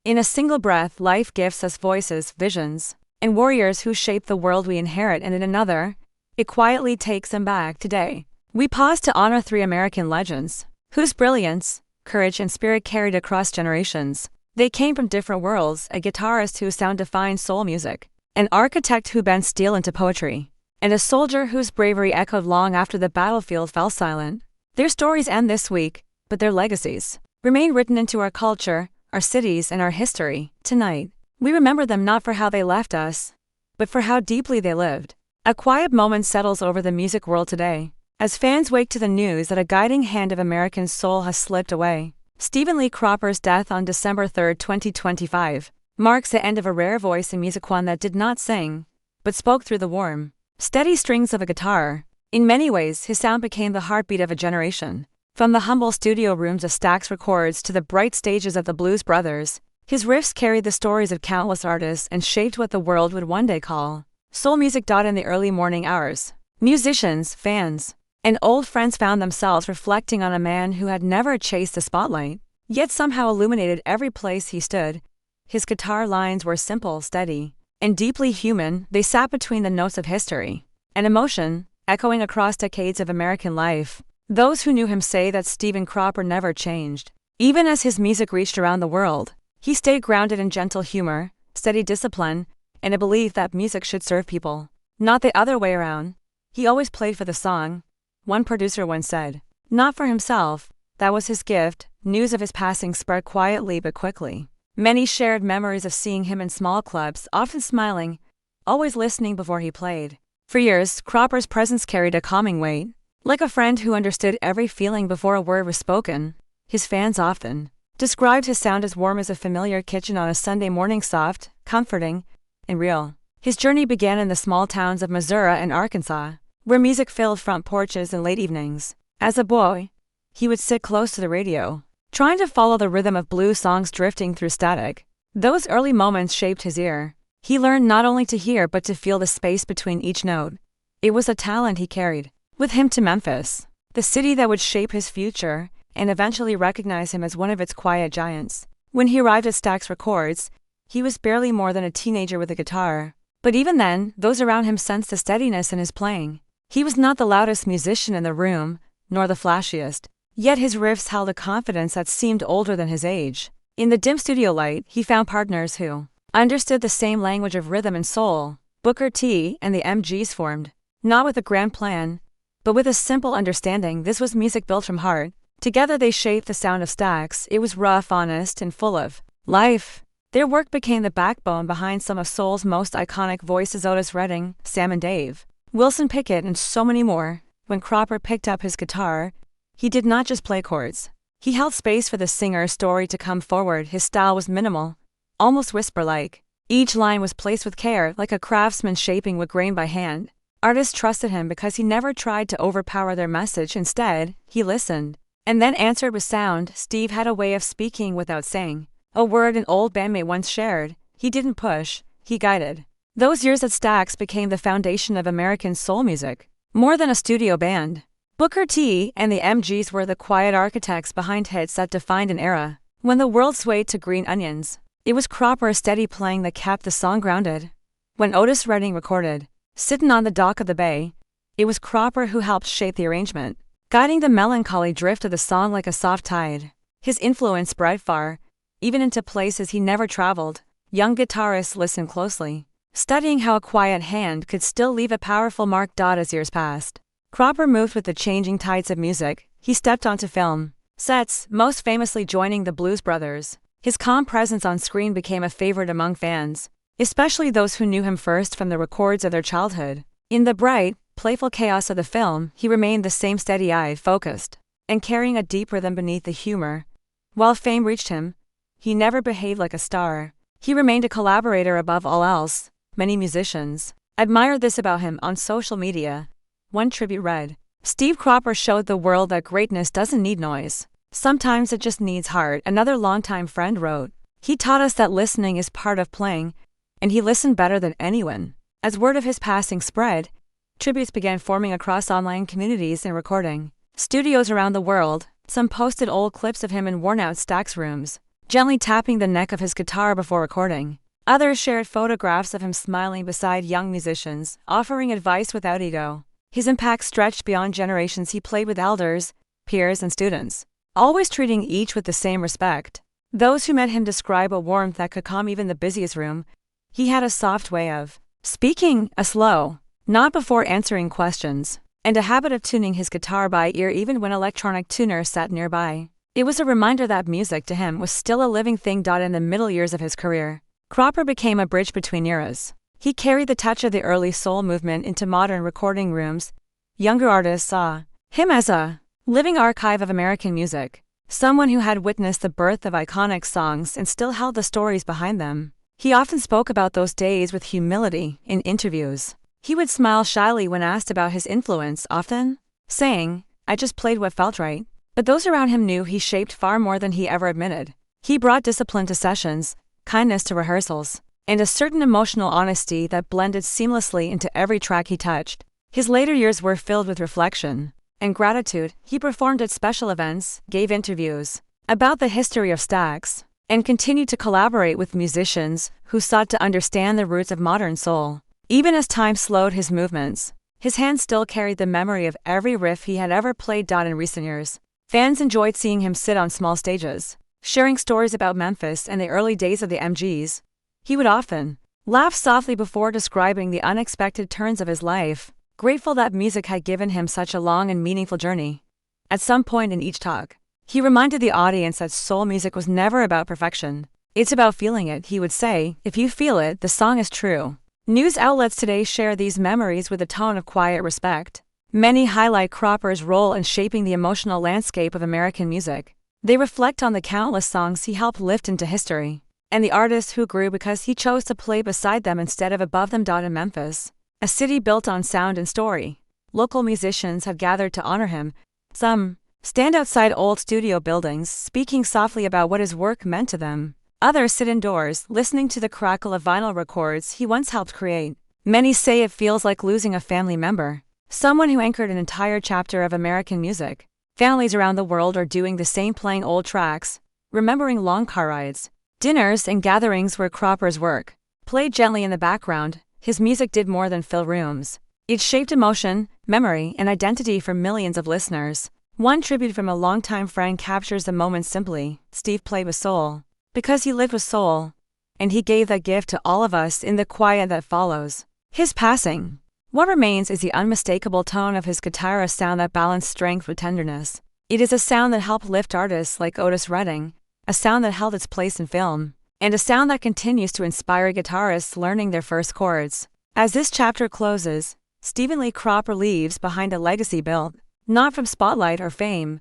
In a single breath, life gifts us voices, visions, and warriors who shape the world we inherit, and in another, it quietly takes them back today. We pause to honor three American legends, whose brilliance, courage, and spirit carried across generations. They came from different worlds: a guitarist whose sound defined soul music, an architect who bent steel into poetry, and a soldier whose bravery echoed long after the battlefield fell silent. Their stories end this week, but their legacies remain written into our culture, our cities, and our history. Tonight, we remember them not for how they left us, but for how deeply they lived. A quiet moment settles over the music world today, as fans wake to the news that a guiding hand of American soul has slipped away. Stephen Lee Cropper's death on December 3, 2025, marks the end of a rare voice in music, one that did not sing, but spoke through the warm, steady strings of a guitar. In many ways, his sound became the heartbeat of a generation. From the humble studio rooms of Stax Records to the bright stages of the Blues Brothers, his riffs carried the stories of countless artists and shaped what the world would one day call soul music. In the early morning hours, musicians, fans, and old friends found themselves reflecting on a man who had never chased the spotlight, yet somehow illuminated every place he stood. His guitar lines were simple, steady, and deeply human. They sat between the notes of history and emotion, echoing across decades of American life. Those who knew him say that Stephen Cropper never changed. Even as his music reached around the world, he stayed grounded in gentle humor, steady discipline, and a belief that music should serve people, not the other way around. He always played for the song, one producer once said. Not for himself. That was his gift. News of his passing spread quietly but quickly. Many shared memories of seeing him in small clubs, often smiling, always listening before he played. For years, Cropper's presence carried a calming weight, like a friend who understood every feeling before a word was spoken. His fans often described his sound as warm as a familiar kitchen on a Sunday morning, soft, comforting, and real. His journey began in the small towns of Missouri and Arkansas, where music filled front porches in late evenings. As a boy, he would sit close to the radio, trying to follow the rhythm of blues songs drifting through static. Those early moments shaped his ear. He learned not only to hear but to feel the space between each note. It was a talent he carried with him to Memphis, the city that would shape his future and eventually recognize him as one of its quiet giants. When he arrived at Stax Records, he was barely more than a teenager with a guitar. But even then, those around him sensed the steadiness in his playing. He was not the loudest musician in the room, nor the flashiest, yet his riffs held a confidence that seemed older than his age. In the dim studio light, he found partners who understood the same language of rhythm and soul. Booker T and the MGs formed, not with a grand plan, but with a simple understanding. This was music built from heart. Together they shaped the sound of Stax. It was rough, honest, and full of life. Their work became the backbone behind some of soul's most iconic voices: Otis Redding, Sam and Dave, Wilson Pickett, and so many more. When Cropper picked up his guitar, he did not just play chords. He held space for the singer's story to come forward. His style was minimal, almost whisper-like. Each line was placed with care, like a craftsman shaping wood grain by hand. Artists trusted him because he never tried to overpower their message. Instead, he listened, and then answered with sound. Steve had a way of speaking without saying a word. An old bandmate once shared, he didn't push, he guided. Those years at Stax became the foundation of American soul music. More than a studio band, Booker T and the MGs were the quiet architects behind hits that defined an era. When the world swayed to Green Onions, it was Cropper's steady playing that kept the song grounded. When Otis Redding recorded Sittin' on the Dock of the Bay, it was Cropper who helped shape the arrangement, guiding the melancholy drift of the song like a soft tide. His influence spread far, even into places he never traveled. Young guitarists listened closely, studying how a quiet hand could still leave a powerful mark. As years passed, Cropper moved with the changing tides of music. He stepped onto film sets, most famously joining the Blues Brothers. His calm presence on screen became a favorite among fans, especially those who knew him first from the records of their childhood. In the bright, playful chaos of the film, he remained the same steady-eyed, focused, and carrying a deep rhythm beneath the humor. While fame reached him, he never behaved like a star. He remained a collaborator above all else. Many musicians admired this about him. On social media, one tribute read, "Steve Cropper showed the world that greatness doesn't need noise. Sometimes it just needs heart." Another longtime friend wrote, "He taught us that listening is part of playing, and he listened better than anyone." As word of his passing spread, tributes began forming across online communities and recording studios around the world. Some posted old clips of him in worn-out Stax rooms, gently tapping the neck of his guitar before recording. Others shared photographs of him smiling beside young musicians, offering advice without ego. His impact stretched beyond generations. He played with elders, peers, and students, always treating each with the same respect. Those who met him describe a warmth that could calm even the busiest room. He had a soft way of speaking, a slow, not before answering questions, and a habit of tuning his guitar by ear even when electronic tuners sat nearby. It was a reminder that music to him was still a living thing. In the middle years of his career, Cropper became a bridge between eras. He carried the touch of the early soul movement into modern recording rooms. Younger artists saw him as a living archive of American music, someone who had witnessed the birth of iconic songs and still held the stories behind them. He often spoke about those days with humility in interviews. He would smile shyly when asked about his influence, often saying, "I just played what felt right." But those around him knew he shaped far more than he ever admitted. He brought discipline to sessions, kindness to rehearsals, and a certain emotional honesty that blended seamlessly into every track he touched. His later years were filled with reflection and gratitude. He performed at special events, gave interviews about the history of Stax, and continued to collaborate with musicians who sought to understand the roots of modern soul. Even as time slowed his movements, his hands still carried the memory of every riff he had ever played. In recent years, fans enjoyed seeing him sit on small stages, sharing stories about Memphis and the early days of the MGs. He would often laugh softly before describing the unexpected turns of his life, grateful that music had given him such a long and meaningful journey. At some point in each talk, he reminded the audience that soul music was never about perfection. "It's about feeling it," he would say. "If you feel it, the song is true." News outlets today share these memories with a tone of quiet respect. Many highlight Cropper's role in shaping the emotional landscape of American music. They reflect on the countless songs he helped lift into history, and the artists who grew because he chose to play beside them instead of above them. In Memphis, a city built on sound and story, local musicians have gathered to honor him. Some stand outside old studio buildings, speaking softly about what his work meant to them. Others sit indoors, listening to the crackle of vinyl records he once helped create. Many say it feels like losing a family member, someone who anchored an entire chapter of American music. Families around the world are doing the same, playing old tracks, remembering long car rides, dinners, and gatherings where Cropper's work played gently in the background. His music did more than fill rooms. It shaped emotion, memory, and identity for millions of listeners. One tribute from a longtime friend captures the moment simply: "Steve played with soul because he lived with soul, and he gave that gift to all of us in the quiet that follows his passing." What remains is the unmistakable tone of his guitarist sound that balanced strength with tenderness. It is a sound that helped lift artists like Otis Redding, a sound that held its place in film, and a sound that continues to inspire guitarists learning their first chords. As this chapter closes, Stephen Lee Cropper leaves behind a legacy built not from spotlight or fame,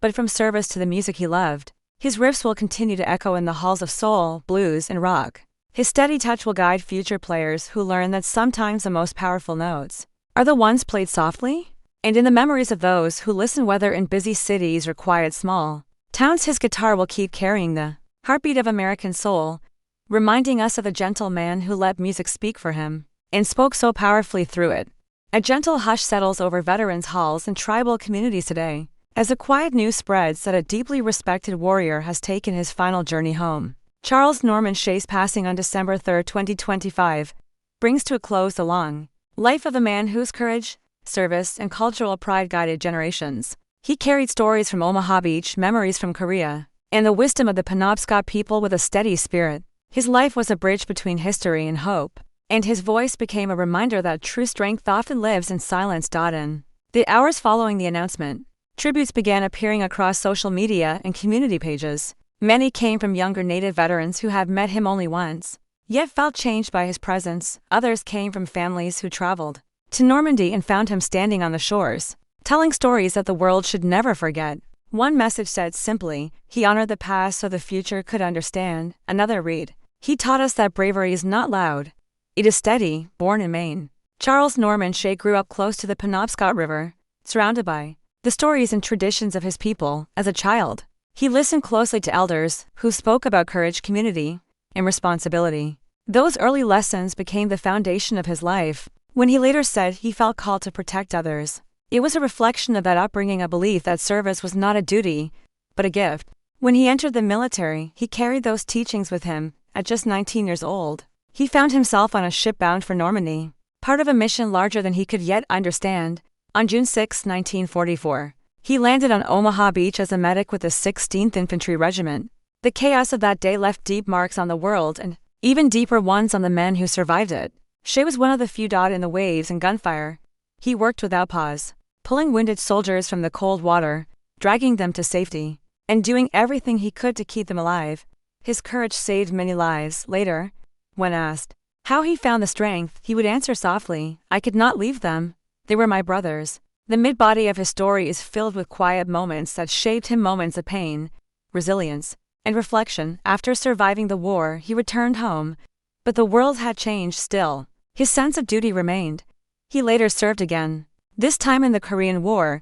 but from service to the music he loved. His riffs will continue to echo in the halls of soul, blues, and rock. His steady touch will guide future players who learn that sometimes the most powerful notes are the ones played softly. And in the memories of those who listen, whether in busy cities or quiet small towns, his guitar will keep carrying the heartbeat of American soul, reminding us of the gentle man who let music speak for him, and spoke so powerfully through it. A gentle hush settles over veterans' halls and tribal communities today, as the quiet news spreads that a deeply respected warrior has taken his final journey home. Charles Norman Shay's passing on December 3, 2025, brings to a close the long life of a man whose courage, service, and cultural pride guided generations. He carried stories from Omaha Beach, memories from Korea, and the wisdom of the Penobscot people with a steady spirit. His life was a bridge between history and hope, and his voice became a reminder that true strength often lives in silence. In the hours following the announcement, tributes began appearing across social media and community pages. Many came from younger Native veterans who had met him only once, yet felt changed by his presence. Others came from families who traveled to Normandy and found him standing on the shores, telling stories that the world should never forget. One message said simply, "He honored the past so the future could understand." Another read, "He taught us that bravery is not loud, it is steady." Born in Maine, Charles Norman Shay grew up close to the Penobscot River, surrounded by the stories and traditions of his people. As a child, he listened closely to elders who spoke about courage, community, and responsibility. Those early lessons became the foundation of his life. When he later said he felt called to protect others, it was a reflection of that upbringing, a belief that service was not a duty, but a gift. When he entered the military, he carried those teachings with him. At just 19 years old, he found himself on a ship bound for Normandy, part of a mission larger than he could yet understand. On June 6, 1944, he landed on Omaha Beach as a medic with the 16th Infantry Regiment. The chaos of that day left deep marks on the world and even deeper ones on the men who survived it. Shay was one of the few caught in the waves and gunfire. He worked without pause, pulling wounded soldiers from the cold water, dragging them to safety, and doing everything he could to keep them alive. His courage saved many lives. Later, when asked how he found the strength, he would answer softly, "I could not leave them. They were my brothers." The mid-body of his story is filled with quiet moments that shaped him, moments of pain, resilience, and reflection. After surviving the war, he returned home, but the world had changed still. His sense of duty remained. He later served again, this time in the Korean War,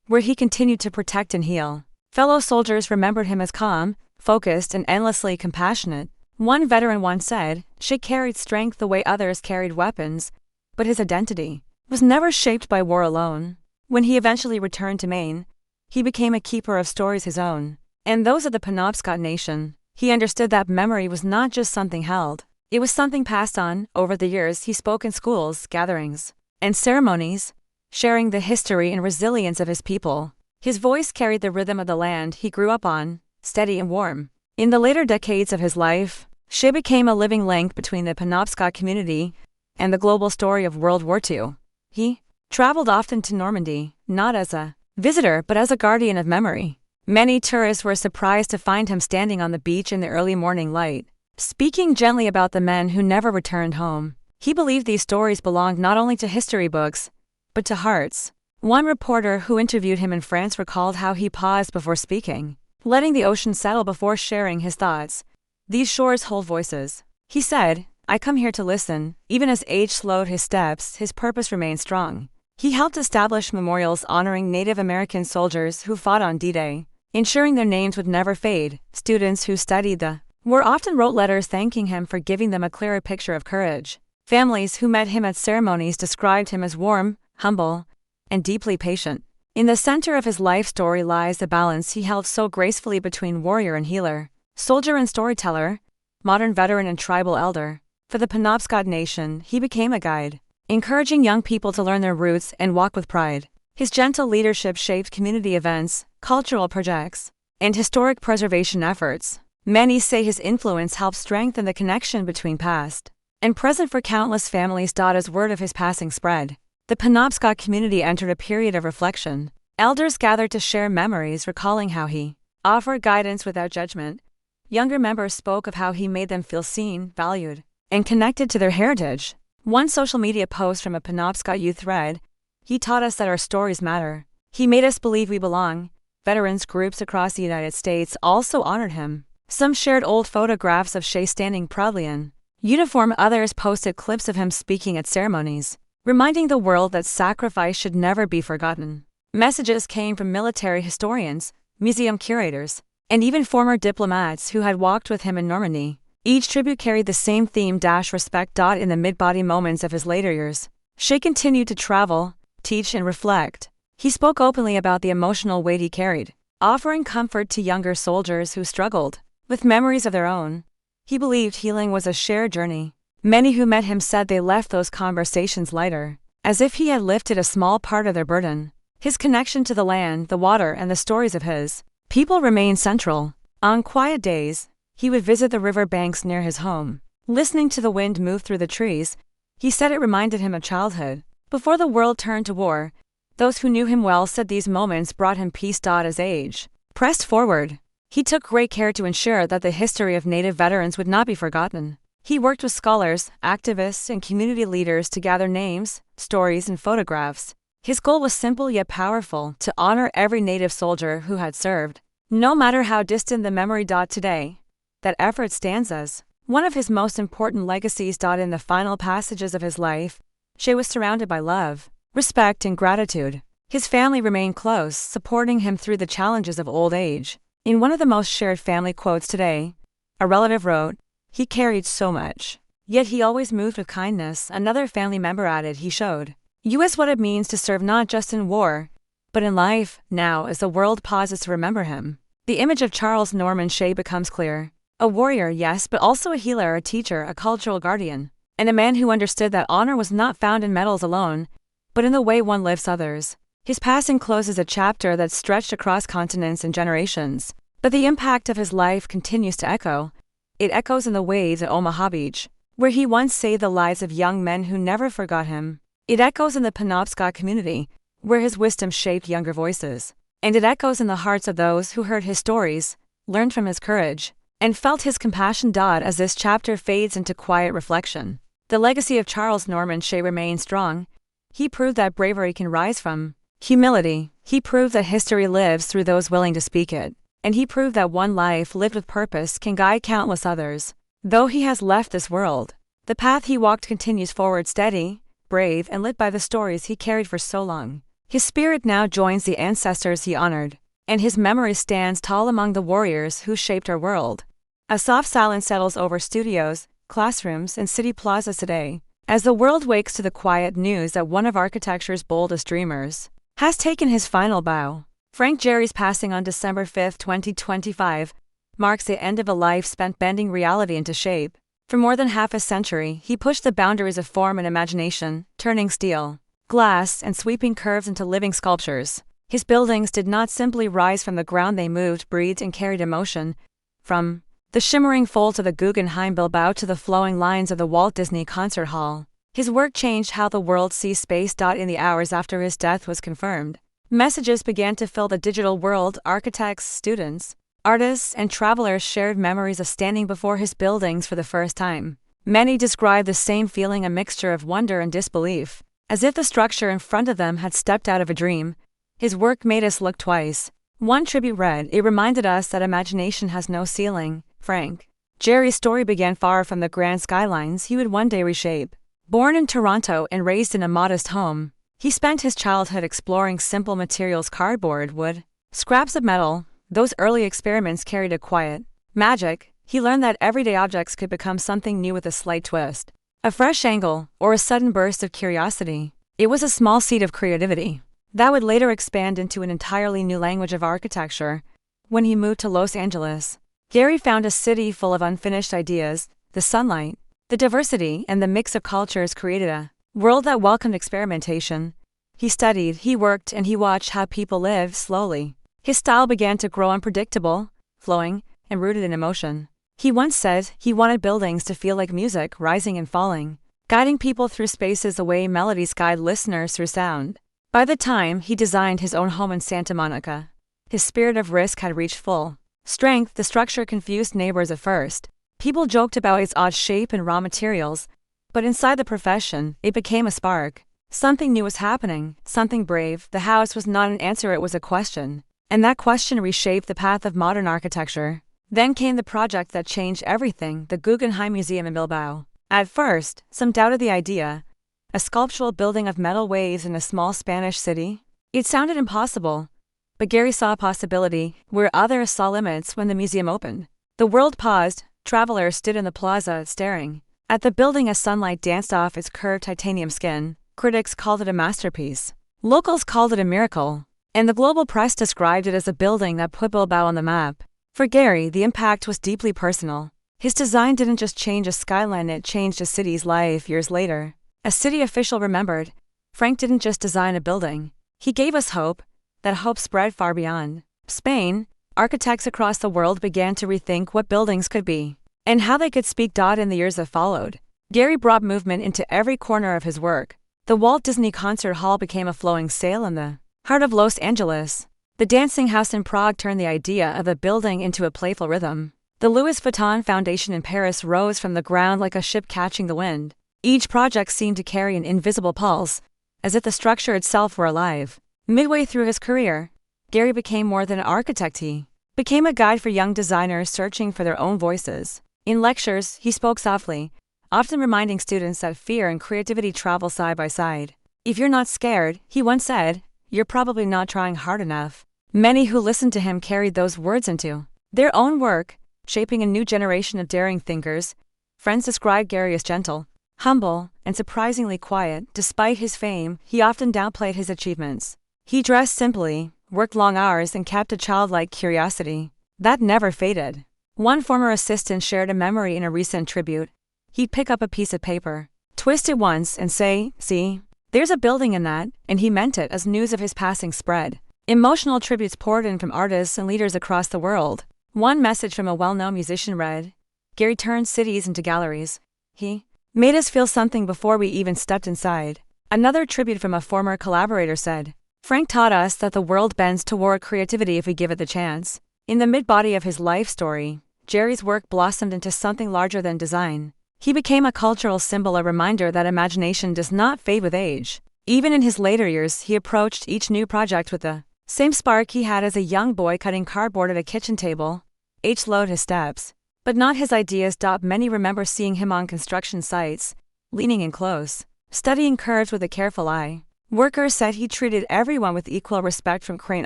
where he continued to protect and heal. Fellow soldiers remembered him as calm, focused, and endlessly compassionate. One veteran once said, "Shay carried strength the way others carried weapons, but his identity was never shaped by war alone." When he eventually returned to Maine, he became a keeper of stories his own, and those of the Penobscot Nation. He understood that memory was not just something held, it was something passed on. Over the years, he spoke in schools, gatherings, and ceremonies, sharing the history and resilience of his people. His voice carried the rhythm of the land he grew up on, steady and warm. In the later decades of his life, Shay became a living link between the Penobscot community and the global story of World War II. He traveled often to Normandy, not as a visitor but as a guardian of memory. Many tourists were surprised to find him standing on the beach in the early morning light, speaking gently about the men who never returned home. He believed these stories belonged not only to history books, but to hearts. One reporter who interviewed him in France recalled how he paused before speaking, letting the ocean settle before sharing his thoughts. "These shores hold voices," he said. "I come here to listen." Even as age slowed his steps, his purpose remained strong. He helped establish memorials honoring Native American soldiers who fought on D-Day, ensuring their names would never fade. Students who studied the war often wrote letters thanking him for giving them a clearer picture of courage. Families who met him at ceremonies described him as warm, humble, and deeply patient. In the center of his life story lies the balance he held so gracefully between warrior and healer, soldier and storyteller, modern veteran and tribal elder. For the Penobscot Nation, he became a guide, encouraging young people to learn their roots and walk with pride. His gentle leadership shaped community events, cultural projects, and historic preservation efforts. Many say his influence helped strengthen the connection between past and present for countless families. As word of his passing spread, the Penobscot community entered a period of reflection. Elders gathered to share memories, recalling how he offered guidance without judgment. Younger members spoke of how he made them feel seen, valued, and connected to their heritage. One social media post from a Penobscot youth read, "He taught us that our stories matter. He made us believe we belong." Veterans groups across the United States also honored him. Some shared old photographs of Shay standing proudly in uniform. Others posted clips of him speaking at ceremonies, reminding the world that sacrifice should never be forgotten. Messages came from military historians, museum curators, and even former diplomats who had walked with him in Normandy. Each tribute carried the same theme: respect. In the mid-body moments of his later years, Shay continued to travel, teach, and reflect. He spoke openly about the emotional weight he carried, offering comfort to younger soldiers who struggled with memories of their own. He believed healing was a shared journey. Many who met him said they left those conversations lighter, as if he had lifted a small part of their burden. His connection to the land, the water, and the stories of his people remained central. On quiet days, he would visit the river banks near his home, listening to the wind move through the trees. He said it reminded him of childhood, before the world turned to war. Those who knew him well said these moments brought him peace. As age pressed forward, he took great care to ensure that the history of Native veterans would not be forgotten. He worked with scholars, activists, and community leaders to gather names, stories, and photographs. His goal was simple yet powerful: to honor every Native soldier who had served, no matter how distant the memory. Today, that effort stands as one of his most important legacies. In the final passages of his life, Shay was surrounded by love, respect, and gratitude. His family remained close, supporting him through the challenges of old age. In one of the most shared family quotes today, a relative wrote, "He carried so much, yet he always moved with kindness." Another family member added, "He showed us what it means to serve not just in war, but in life." Now, as the world pauses to remember him, the image of Charles Norman Shay becomes clear. A warrior, yes, but also a healer, a teacher, a cultural guardian, and a man who understood that honor was not found in medals alone, but in the way one lives others. His passing closes a chapter that stretched across continents and generations, but the impact of his life continues to echo. It echoes in the waves at Omaha Beach, where he once saved the lives of young men who never forgot him. It echoes in the Penobscot community, where his wisdom shaped younger voices. And it echoes in the hearts of those who heard his stories, learned from his courage, and felt his compassion. As this chapter fades into quiet reflection, the legacy of Charles Norman Shay remains strong. He proved that bravery can rise from humility. He proved that history lives through those willing to speak it. And he proved that one life lived with purpose can guide countless others. Though he has left this world, the path he walked continues forward, steady, brave, and lit by the stories he carried for so long. His spirit now joins the ancestors he honored, and his memory stands tall among the warriors who shaped our world. A soft silence settles over studios, classrooms, and city plazas today, as the world wakes to the quiet news that one of architecture's boldest dreamers has taken his final bow. Frank Gehry's passing on December 5, 2025, marks the end of a life spent bending reality into shape. For more than half a century, he pushed the boundaries of form and imagination, turning steel, glass, and sweeping curves into living sculptures. His buildings did not simply rise from the ground, they moved, breathed, and carried emotion. From the shimmering folds of the Guggenheim Bilbao to the flowing lines of the Walt Disney Concert Hall, his work changed how the world sees space. In the hours after his death was confirmed, messages began to fill the digital world. Architects, students, artists, and travelers shared memories of standing before his buildings for the first time. Many described the same feeling, a mixture of wonder and disbelief, as if the structure in front of them had stepped out of a dream. His work made us look twice. One tribute read, "It reminded us that imagination has no ceiling." Frank Gehry's story began far from the grand skylines he would one day reshape. Born in Toronto and raised in a modest home, he spent his childhood exploring simple materials: cardboard, wood, scraps of metal. Those early experiments carried a quiet magic. He learned that everyday objects could become something new with a slight twist, a fresh angle, or a sudden burst of curiosity. It was a small seed of creativity that would later expand into an entirely new language of architecture. When he moved to Los Angeles, Gehry found a city full of unfinished ideas. The sunlight, the diversity, and the mix of cultures created a world that welcomed experimentation. He studied, he worked, and he watched how people lived. Slowly, his style began to grow unpredictable, flowing, and rooted in emotion. He once said he wanted buildings to feel like music, rising and falling, guiding people through spaces the way melodies guide listeners through sound. By the time he designed his own home in Santa Monica, his spirit of risk had reached full strength. The structure confused neighbors at first. People joked about its odd shape and raw materials, but inside the profession, it became a spark. Something new was happening, something brave. The house was not an answer, it was a question. And that question reshaped the path of modern architecture. Then came the project that changed everything, the Guggenheim Museum in Bilbao. At first, some doubted the idea. A sculptural building of metal waves in a small Spanish city? It sounded impossible. But Gehry saw a possibility where others saw limits. When the museum opened, the world paused. Travelers stood in the plaza, staring at the building as sunlight danced off its curved titanium skin. Critics called it a masterpiece. Locals called it a miracle. And the global press described it as a building that put Bilbao on the map. For Gehry, the impact was deeply personal. His design didn't just change a skyline, it changed a city's life. Years later, a city official remembered, "Frank didn't just design a building. He gave us hope." That hope spread far beyond Spain. Architects across the world began to rethink what buildings could be and how they could speak. In the years that followed, Gehry brought movement into every corner of his work. The Walt Disney Concert Hall became a flowing sail in the heart of Los Angeles. The dancing house in Prague turned the idea of a building into a playful rhythm. The Louis Vuitton Foundation in Paris rose from the ground like a ship catching the wind. Each project seemed to carry an invisible pulse, as if the structure itself were alive. Midway through his career, Gehry became more than an architect. He became a guide for young designers searching for their own voices. In lectures, he spoke softly, often reminding students that fear and creativity travel side by side. "If you're not scared," he once said, "you're probably not trying hard enough." Many who listened to him carried those words into their own work, shaping a new generation of daring thinkers. Friends described Gehry as gentle, humble, and surprisingly quiet. Despite his fame, he often downplayed his achievements. He dressed simply, worked long hours, and kept a childlike curiosity. That never faded. One former assistant shared a memory in a recent tribute. He'd pick up a piece of paper, twist it once, and say, "See, there's a building in that," and he meant it as news of his passing spread. Emotional tributes poured in from artists and leaders across the world. One message from a well-known musician read, "Gehry turned cities into galleries. He made us feel something before we even stepped inside." Another tribute from a former collaborator said, "Frank taught us that the world bends toward creativity if we give it the chance." In the mid-body of his life story, Gehry's work blossomed into something larger than design. He became a cultural symbol, a reminder that imagination does not fade with age. Even in his later years, he approached each new project with the same spark he had as a young boy cutting cardboard at a kitchen table. Age slowed his steps, but not his ideas. Many remember seeing him on construction sites, leaning in close, studying curves with a careful eye. Workers said he treated everyone with equal respect, from crane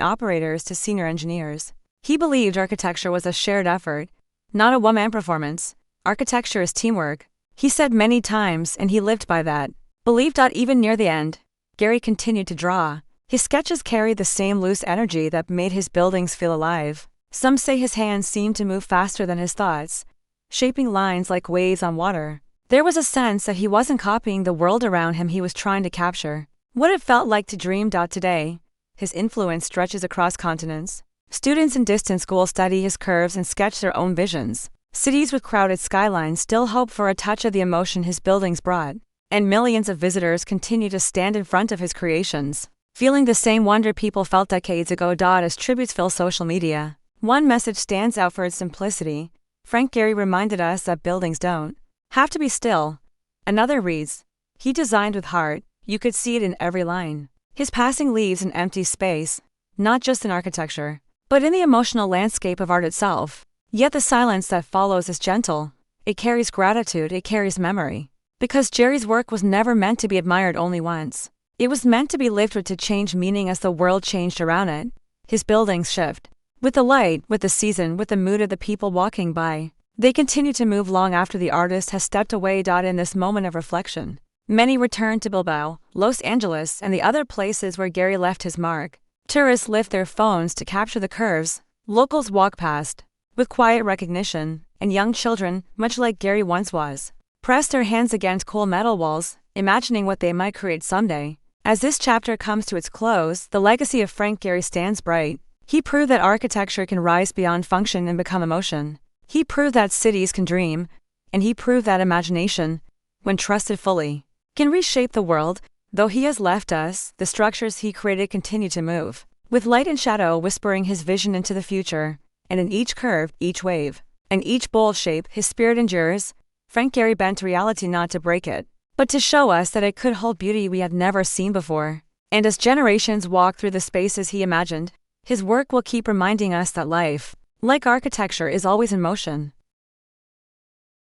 operators to senior engineers. He believed architecture was a shared effort, not a one-man performance. "Architecture is teamwork," he said many times, and he lived by that belief. Even near the end, Gehry continued to draw. His sketches carried the same loose energy that made his buildings feel alive. Some say his hands seemed to move faster than his thoughts, shaping lines like waves on water. There was a sense that he wasn't copying the world around him, he was trying to capture what it felt like to dream. Today, his influence stretches across continents. Students in distant schools study his curves and sketch their own visions. Cities with crowded skylines still hope for a touch of the emotion his buildings brought. And millions of visitors continue to stand in front of his creations, feeling the same wonder people felt decades ago. As tributes fill social media, one message stands out for its simplicity. Frank Gehry reminded us that buildings don't have to be still. Another reads, "He designed with heart. You could see it in every line." His passing leaves an empty space, not just in architecture, but in the emotional landscape of art itself. Yet the silence that follows is gentle. It carries gratitude, it carries memory. Because Gehry's work was never meant to be admired only once. It was meant to be lived with, to change meaning as the world changed around it. His buildings shift with the light, with the season, with the mood of the people walking by. They continue to move long after the artist has stepped away. In this moment of reflection, many return to Bilbao, Los Angeles, and the other places where Gehry left his mark. Tourists lift their phones to capture the curves. Locals walk past with quiet recognition, and young children, much like Gehry once was, press their hands against cool metal walls, imagining what they might create someday. As this chapter comes to its close, the legacy of Frank Gehry stands bright. He proved that architecture can rise beyond function and become emotion. He proved that cities can dream, and he proved that imagination, when trusted fully, can reshape the world. Though he has left us, the structures he created continue to move, with light and shadow whispering his vision into the future. And in each curve, each wave, and each bold shape, his spirit endures. Frank Gehry bent reality not to break it, but to show us that it could hold beauty we had never seen before. And as generations walk through the spaces he imagined, his work will keep reminding us that life, like architecture, is always in motion.